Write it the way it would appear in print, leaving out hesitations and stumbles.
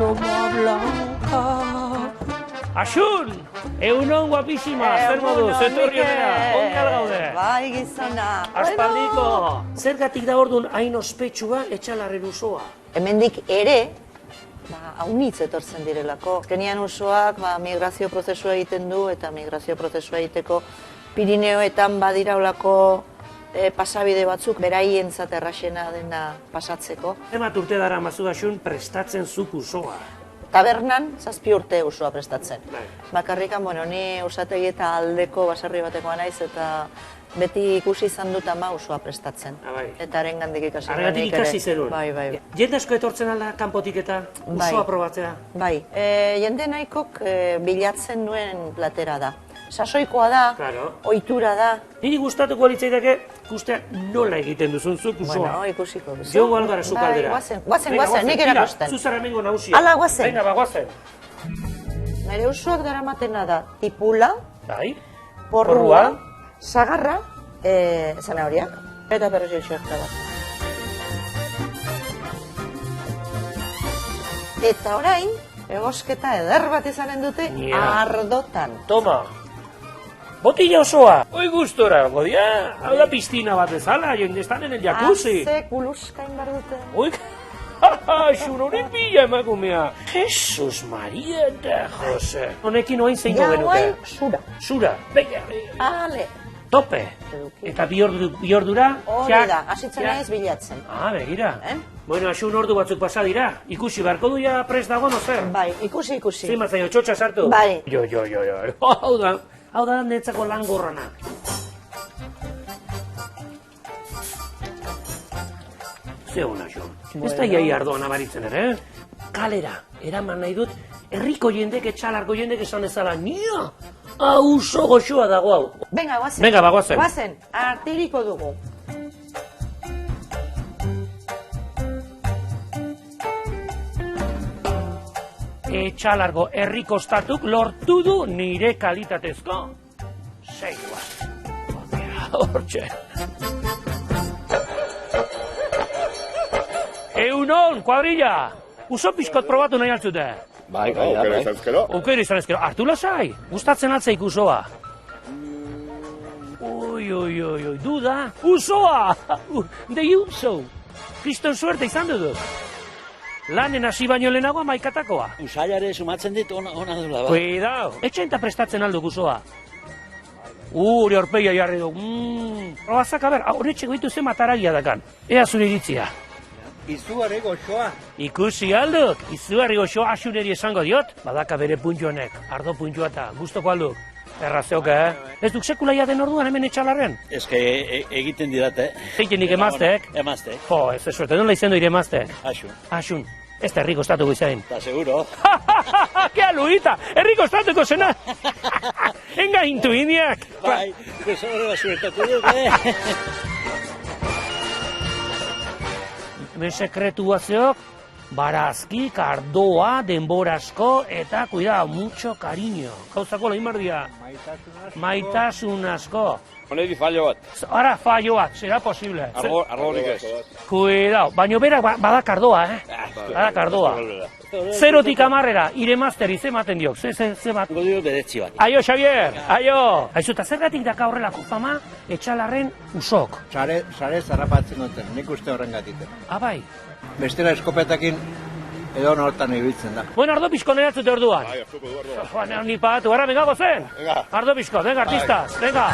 paloma blanca. Asun! Egunon guapísima, zer modu, zetorri honera, ongi algaude. Bai, gizona. Aspaldiko, zergatik da orduan hain ospetsua Etxalarren usoa? Hemendik ere, haunitz etortzen direlako. Azkenian usoak migrazio prozesua egiten du, eta migrazio prozesua egiteko Pirineoetan badiraulako pasabide batzuk, beraientzat erraxena dena pasatzeko. Zenbat urte dara mazu Asun prestatzen zuk usoa? Tabernan, 7 urte usoa prestatzen. Bakarrikan, ni usategi eta aldeko baserri batekoa naiz, eta beti ikusi izan dut ama usoa prestatzen. Eta arengandik ikasi. Arengandik ikasi zerun? Bai. Jende asko etortzen alda kanpotik eta usoa probatzea? Bai. Jende nahikok bilatzen duen platera da. Sasoikoa da, ohitura da. Niri gustatuko litzaidake ikustea nola egiten duzun zuk usoa. Bueno, ikusiko duzu. Joango algara sukaldera. Guazen, nik erakusten. Zuzara hemengo nausia. Ala, guazen. Venga, guazen. Nire usoak daramatena da tipula, porrua, sagarra, zanahoriak, eta perrexil xorta bat. Eta orain, egosketa eder bat izanen dute ardotan. Toma. Botilla osoa. Hoi gustora, godia. Hau da piztina bat bezala, jende estan en el jacuzzi. Haze kuluskain bar dute. Hoi, xun honek bila emakumea. Jesus Maria eta Jose. Honekin oain zein genuke. Jauain sura. Sura. Bega. Ale. Tope. Eta bi ordura. Hori da, asitzen naiz bilatzen. Begira. Bueno, Asun ordu batzuk pasa dira. Ikusi beharko duia prest dago, no zer? Bai, ikusi. Zein zaio, txotxa sartu? Bai. Jo. Hau da netzako lan gorranak. Ze hona, Asun. Ez da iai ardoan abaritzen ere, kalera, eraman nahi dut, herriko jendek, Etxalarko jendek esan ezala, nia, uso goxoa dago hau. Venga, guazen. Venga, bagoazen. Guazen, artiriko dugu. Etxalargo herriko ostatuk lortu du nire kalitatezko seioa. Hortxe. Egunon, kuadrilla! Uso pixkot probatu nahi altzute. Bai. Aukera izan ezkero. Artu lasai, gustatzen altzaik usoa. Oi, duda. Usoa! Dei uso. Kriston suerte izan duduk. Lanen hasi baino lehenagoa maikatakoa. Usailare sumatzen dit ona dula, ba. Kuidao, etxenta prestatzen alduk usoa. Hori horpeia jarri du. Probazak, horretxeko ditu zen mataragia dakan. Ea zure iritzia. Izugarri goxoa. Ikusi alduk, izugarri goxoa Asuneri esango diot. Badaka bere puntu honek, ardo puntua eta gustoko alduk. Errazeok, Ez duk sekulaia den orduan hemen Etxalarren? Ez que egiten didate. Zeitenik emaztek? Emaztek. Jo, ez suerte, nola izendu ire emaztek? Asun. Ez da herriko estatuko izain. Ta seguro. Ke aluita, herriko estatuko zena. Enga intuiniak. Bai, horrela suertatu dut, Hemen sekretua zeok, barazki, kardoa, denborasko, eta, cuidado, mucho cariño. Gauzako lehin bardia. Maitasun asko. Honeri fallo bat. Ara, fallo bat, será posible. Arrorik ez. Cuidado, baino berak bada kardoa, Bada kardoa. 0tik 10 ire masteri zematen diok, zemat. Godio beretzi bat. Aio, Xavier, aio. Aizu, eta zergatik daka horrelako fama Etxalarren usok? Sare zarrapatzen duten, nik uste horrengatik. Bai. Bestela eskopetakin edo nortan ibiltzen da. Bueno, ardo pixko neratzute orduan. Bai, hartuko du ardoa. Joan, ni pagatu, gara, venga, gozen. Ardo pixko, venga, artistas, venga.